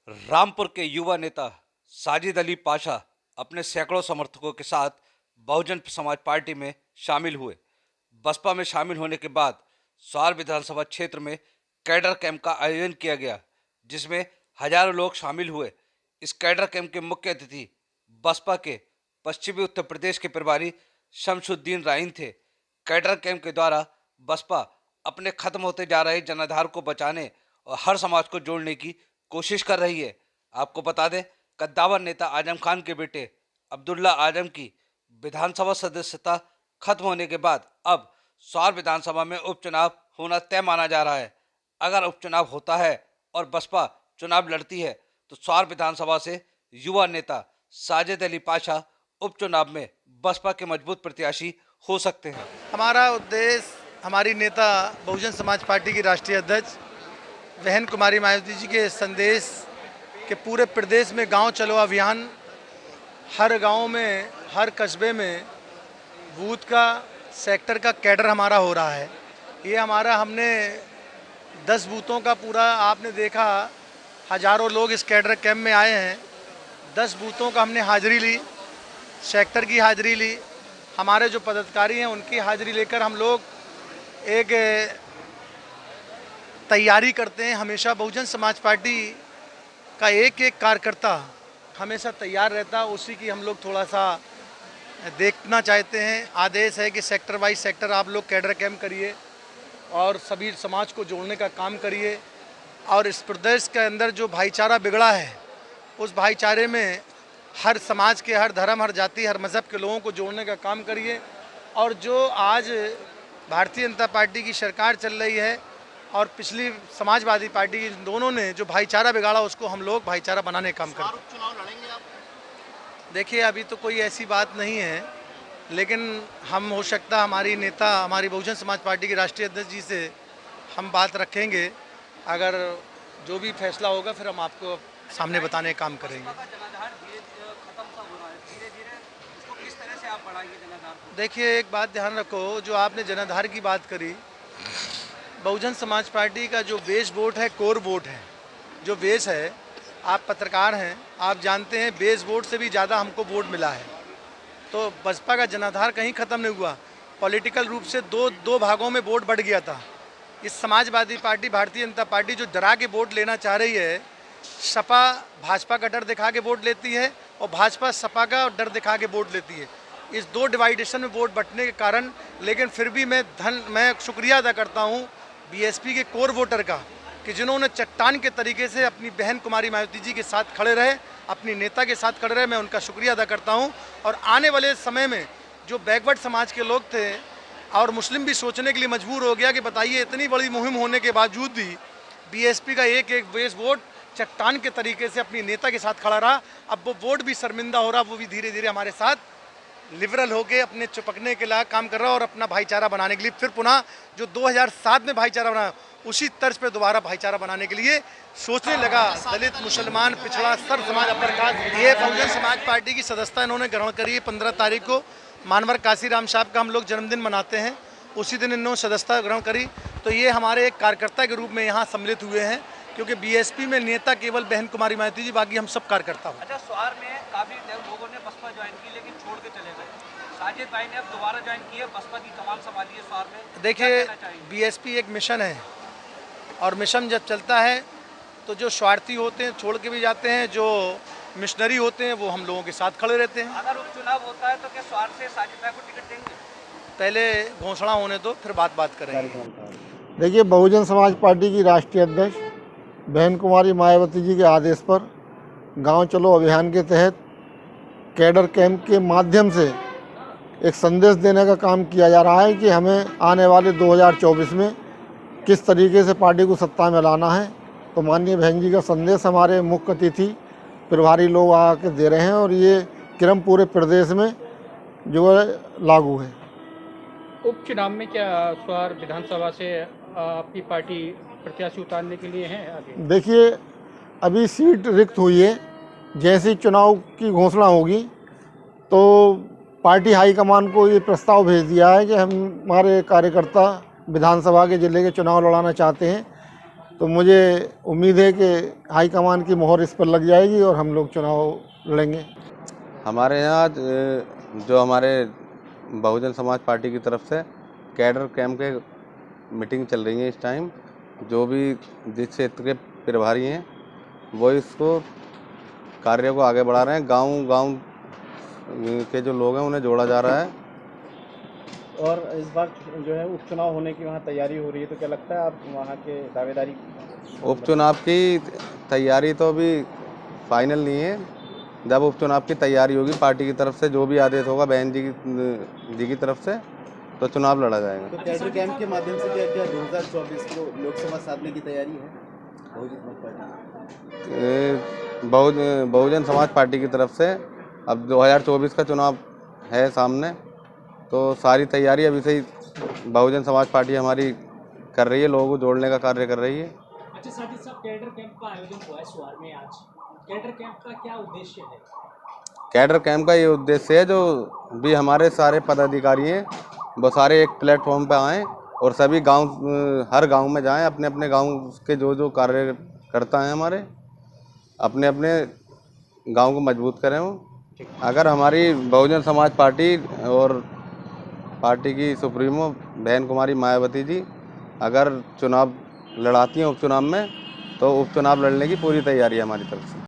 रामपुर के युवा नेता साजिद अली पाशा अपने सैकड़ों समर्थकों के साथ बहुजन समाज पार्टी में शामिल हुए। बसपा में शामिल होने के बाद स्वार विधानसभा क्षेत्र में कैडर कैंप का आयोजन किया गया, जिसमें हजारों लोग शामिल हुए। इस कैडर कैंप के मुख्य अतिथि बसपा के पश्चिमी उत्तर प्रदेश के प्रभारी शमसुद्दीन राइन थे। कैडर कैंप के द्वारा बसपा अपने खत्म होते जा रहे जनाधार को बचाने और हर समाज को जोड़ने की कोशिश कर रही है। आपको बता दें, कद्दावर नेता आजम खान के बेटे अब्दुल्ला आजम की विधानसभा सदस्यता खत्म होने के बाद अब स्वार विधानसभा में उपचुनाव होना तय माना जा रहा है। अगर उपचुनाव होता है और बसपा चुनाव लड़ती है तो स्वार विधानसभा से युवा नेता साजिद अली पाशा उपचुनाव में बसपा के मजबूत प्रत्याशी हो सकते हैं। हमारा उद्देश्य हमारी नेता बहुजन समाज पार्टी की राष्ट्रीय अध्यक्ष बहन कुमारी मायावती जी के संदेश के पूरे प्रदेश में गांव चलो अभियान, हर गांव में, हर कस्बे में बूथ का, सेक्टर का कैडर हमारा हो रहा है। ये हमारा हमने 10 बूथों का पूरा, आपने देखा हजारों लोग इस कैडर कैंप में आए हैं। 10 बूथों का हमने हाजिरी ली, सेक्टर की हाजिरी ली, हमारे जो पदाधिकारी हैं उनकी हाजिरी लेकर हम लोग एक तैयारी करते हैं। हमेशा बहुजन समाज पार्टी का एक एक कार्यकर्ता हमेशा तैयार रहता, उसी की हम लोग थोड़ा सा देखना चाहते हैं। आदेश है कि सेक्टर वाइज सेक्टर आप लोग कैडर कैंप करिए और सभी समाज को जोड़ने का काम करिए। और इस प्रदेश के अंदर जो भाईचारा बिगड़ा है, उस भाईचारे में हर समाज के, हर धर्म, हर जाति, हर मज़हब के लोगों को जोड़ने का काम करिए। और जो आज भारतीय जनता पार्टी की सरकार चल रही है और पिछली समाजवादी पार्टी की, दोनों ने जो भाईचारा बिगाड़ा उसको हम लोग भाईचारा बनाने का काम करें। चुनाव लड़ेंगे आप? देखिए, अभी तो कोई ऐसी बात नहीं है, लेकिन हम हो सकता हमारी नेता, हमारी बहुजन समाज पार्टी के राष्ट्रीय अध्यक्ष जी से हम बात रखेंगे। अगर जो भी फैसला होगा फिर हम आपको सामने बताने का काम करेंगे। देखिए, एक बात ध्यान रखो, जो आपने जनाधार की बात करी, बहुजन समाज पार्टी का जो बेस वोट है, कोर वोट है, जो बेस है, आप पत्रकार हैं, आप जानते हैं बेस वोट से भी ज़्यादा हमको वोट मिला है। तो बसपा का जनाधार कहीं ख़त्म नहीं हुआ, पॉलिटिकल रूप से दो भागों में वोट बढ़ गया था। इस समाजवादी पार्टी, भारतीय जनता पार्टी जो डरा के वोट लेना चाह रही है, सपा भाजपा का डर दिखा के वोट लेती है और भाजपा सपा का डर दिखा के वोट लेती है। इस दो डिवाइडेशन में वोट बंटने के कारण, लेकिन फिर भी मैं शुक्रिया अदा करता हूँ बीएसपी के कोर वोटर का, कि जिन्होंने चट्टान के तरीके से अपनी बहन कुमारी मायावती जी के साथ खड़े रहे, अपनी नेता के साथ खड़े रहे। मैं उनका शुक्रिया अदा करता हूँ। और आने वाले समय में जो बैकवर्ड समाज के लोग थे और मुस्लिम भी सोचने के लिए मजबूर हो गया कि बताइए, इतनी बड़ी मुहिम होने के बावजूद भी बीएसपी का एक एक बेस वोट चट्टान के तरीके से अपनी नेता के साथ खड़ा रहा। अब वो वोट भी शर्मिंदा हो रहा, वो भी धीरे धीरे हमारे साथ लिबरल होके अपने चिपकने के लिए काम कर रहा है और अपना भाईचारा बनाने के लिए फिर पुनः जो 2007 में भाईचारा बना, उसी तर्ज पे दोबारा भाईचारा बनाने के लिए सोचने लगा। दलित, मुसलमान, पिछड़ा, सर्व समाज अपने काज। ये बहुजन समाज पार्टी की सदस्यता इन्होंने ग्रहण करी है। 15 तारीख को मानवर काशीराम साहब का हम लोग जन्मदिन मनाते हैं, उसी दिन इन्होंने सदस्यता ग्रहण करी। तो ये हमारे एक कार्यकर्ता के रूप में यहाँ सम्मिलित हुए हैं, क्योंकि बीएसपी में नेता केवल बहन कुमारी मायावती जी, बाकी हम सब कार्यकर्ता हूँ। अच्छा, स्वार में काफी लोगों ने बसपा ज्वाइन की लेकिन छोड़ के चले गए। साजिद भाई ने अब दोबारा ज्वाइन की है, बसपा की कमान संभाली है स्वार में। देखिए, बीएसपी एक मिशन है और मिशन जब चलता है तो जो स्वार्थी होते हैं छोड़ के भी जाते हैं, जो मिशनरी होते हैं वो हम लोगों के साथ खड़े रहते हैं। अगर उपचुनाव होता है तो क्या स्वार से साजिद भाई को टिकट देंगे? पहले घोषणा होने दो, फिर बात करेंगे। देखिए, बहुजन समाज पार्टी की राष्ट्रीय अध्यक्ष बहन कुमारी मायावती जी के आदेश पर गांव चलो अभियान के तहत कैडर कैंप के माध्यम से एक संदेश देने का काम किया जा रहा है कि हमें आने वाले 2024 में किस तरीके से पार्टी को सत्ता में लाना है। तो माननीय बहन जी का संदेश हमारे मुख्य अतिथि प्रभारी लोग आके दे रहे हैं और ये क्रम पूरे प्रदेश में जो है लागू है। उपचुनाव में क्या स्वार विधानसभा से आपकी पार्टी प्रत्याशी उतारने के लिए हैं आगे? देखिए, अभी सीट रिक्त हुई है, जैसे ही चुनाव की घोषणा होगी तो पार्टी हाईकमान को ये प्रस्ताव भेज दिया है कि हमारे कार्यकर्ता विधानसभा के जिले के चुनाव लड़ाना चाहते हैं। तो मुझे उम्मीद है कि हाईकमान की मोहर इस पर लग जाएगी और हम लोग चुनाव लड़ेंगे। हमारे यहाँ जो हमारे बहुजन समाज पार्टी की तरफ से कैडर कैंप के मीटिंग चल रही है इस टाइम। जो भी जिस क्षेत्र के प्रभारी हैं वो इसको कार्य को आगे बढ़ा रहे हैं। गांव के जो लोग हैं उन्हें जोड़ा जा रहा है। और इस बार जो है उपचुनाव होने की वहाँ तैयारी हो रही है, तो क्या लगता है आप वहाँ के दावेदारी? उपचुनाव की तैयारी तो अभी फाइनल नहीं है। जब उपचुनाव की तैयारी होगी पार्टी की तरफ से जो भी आदेश होगा बहन जी की तरफ से, तो चुनाव लड़ा जाएगा। तो कैडर कैंप के माध्यम से क्या क्या 2024 को लोकसभा साधने की तैयारी है बहुजन समाज पार्टी की तरफ से? अब 2024 का चुनाव है सामने, तो सारी तैयारी अभी से ही बहुजन समाज पार्टी हमारी कर रही है, लोगों को जोड़ने का कार्य कर रही है। अच्छा साथ ही साथ कैडर कैंप का आयोजन हुआ है सुवार में आज। कैडर कैंप का क्या उद्देश्य है? कैडर कैंप का ये उद्देश्य है जो भी हमारे सारे पदाधिकारी हैं वो सारे एक प्लेटफॉर्म पे आएँ और सभी गांव, हर गांव में जाएं, अपने अपने गांव के जो कार्यकर्ता हैं हमारे अपने अपने गांव को मजबूत करें। वो अगर हमारी बहुजन समाज पार्टी और पार्टी की सुप्रीमो बहन कुमारी मायावती जी अगर चुनाव लड़ाती हैं उपचुनाव में, तो उपचुनाव लड़ने की पूरी तैयारी है हमारी तरफ से।